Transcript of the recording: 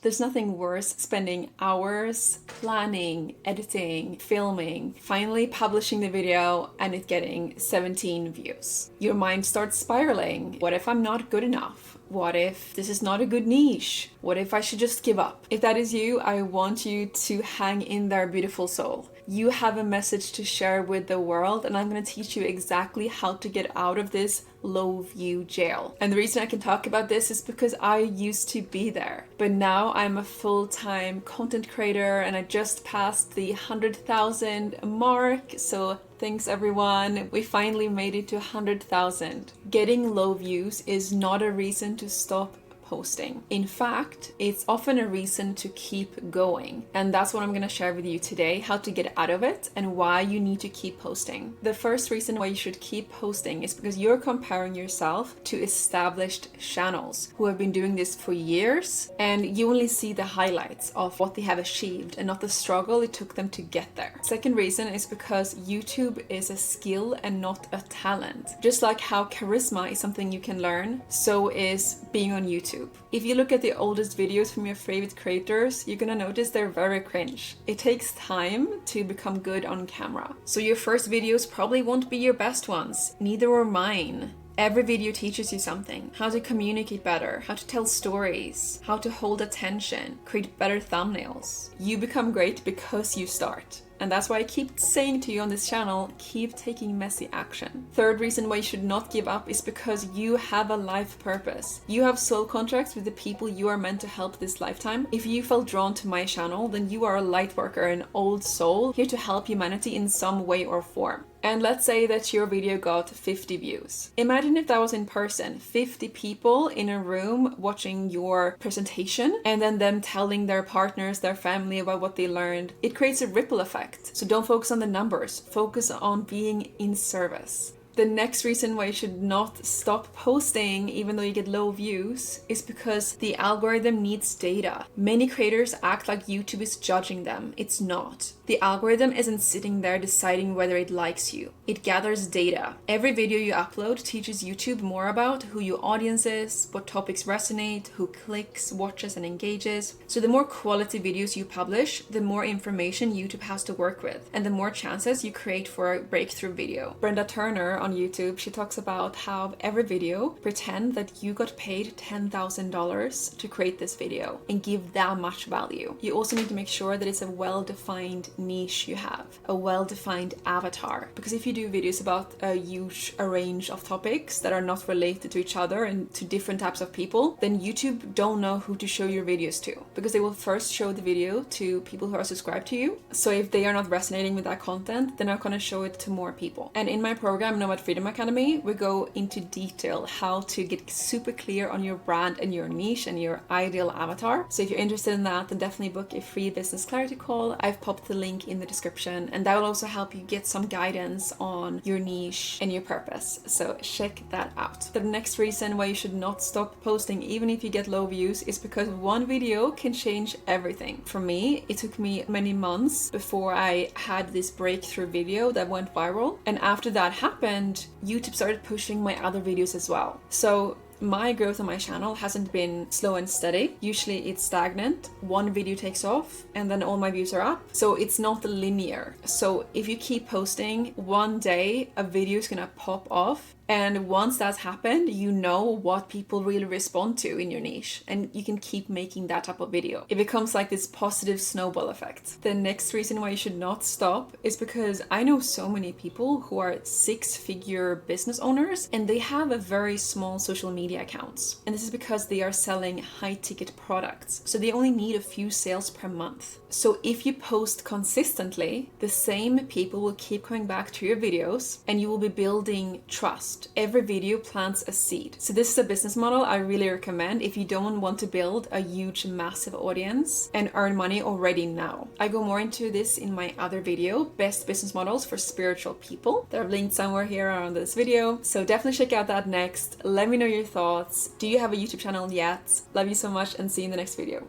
There's nothing worse spending hours planning, editing, filming, finally publishing the video and it getting 17 views. Your mind starts spiraling. What if I'm not good enough? What if this is not a good niche? What if I should just give up? If that is you, I want you to hang in there, beautiful soul. You have a message to share with the world, and I'm going to teach you exactly how to get out of this low view jail. And the reason I can talk about this is because I used to be there, but now I'm a full-time content creator and I just passed the 100,000 mark. So thanks everyone. We finally made it to 100,000. Getting low views is not a reason to stop posting. In fact, it's often a reason to keep going. And that's what I'm going to share with you today, how to get out of it and why you need to keep posting. The first reason why you should keep posting is because you're comparing yourself to established channels who have been doing this for years, and you only see the highlights of what they have achieved and not the struggle it took them to get there. Second reason is because YouTube is a skill and not a talent. Just like how charisma is something you can learn, so is being on YouTube. If you look at the oldest videos from your favorite creators, you're gonna notice they're very cringe. It takes time to become good on camera. So your first videos probably won't be your best ones. Neither were mine. Every video teaches you something. How to communicate better, how to tell stories, how to hold attention, create better thumbnails. You become great because you start. And that's why I keep saying to you on this channel, keep taking messy action. Third reason why you should not give up is because you have a life purpose. You have soul contracts with the people you are meant to help this lifetime. If you felt drawn to my channel, then you are a light worker, an old soul, here to help humanity in some way or form. And let's say that your video got 50 views. Imagine if that was in person, 50 people in a room watching your presentation and then them telling their partners, their family about what they learned. It creates a ripple effect. So don't focus on the numbers, focus on being in service. The next reason why you should not stop posting even though you get low views is because the algorithm needs data. Many creators act like YouTube is judging them. It's not. The algorithm isn't sitting there deciding whether it likes you. It gathers data. Every video you upload teaches YouTube more about who your audience is, what topics resonate, who clicks, watches, and engages. So the more quality videos you publish, the more information YouTube has to work with, and the more chances you create for a breakthrough video. Brenda Turner on YouTube, she talks about how every video, pretend that you got paid $10,000 to create this video and give that much value. You also need to make sure that it's a well-defined niche you have, a well-defined avatar. Because if you do videos about a huge range of topics that are not related to each other and to different types of people, then YouTube don't know who to show your videos to, because they will first show the video to people who are subscribed to you. So if they are not resonating with that content, they're not going to show it to more people. And in my program, Nomad Freedom Academy, we go into detail how to get super clear on your brand and your niche and your ideal avatar. So if you're interested in that, then definitely book a free business clarity call. I've popped the link in the description, and that will also help you get some guidance on your niche and your purpose. So check that out. The next reason why you should not stop posting even if you get low views is because one video can change everything. For me, it took me many months before I had this breakthrough video that went viral, and after that happened, YouTube started pushing my other videos as well. So my growth on my channel hasn't been slow and steady. Usually it's stagnant. One video takes off and then all my views are up. So it's not linear. So if you keep posting, one day a video is gonna pop off. And once that's happened, you know what people really respond to in your niche, and you can keep making that type of video. It becomes like this positive snowball effect. The next reason why you should not stop is because I know so many people who are six-figure business owners and they have a very small social media accounts. And this is because they are selling high-ticket products. So they only need a few sales per month. So if you post consistently, the same people will keep coming back to your videos and you will be building trust. Every video plants a seed. So this is a business model I really recommend if you don't want to build a huge, massive audience and earn money already now. I go more into this in my other video, Best Business Models for Spiritual People. They're linked somewhere here around this video. So definitely check out that next. Let me know your thoughts. Do you have a YouTube channel yet? Love you so much and see you in the next video.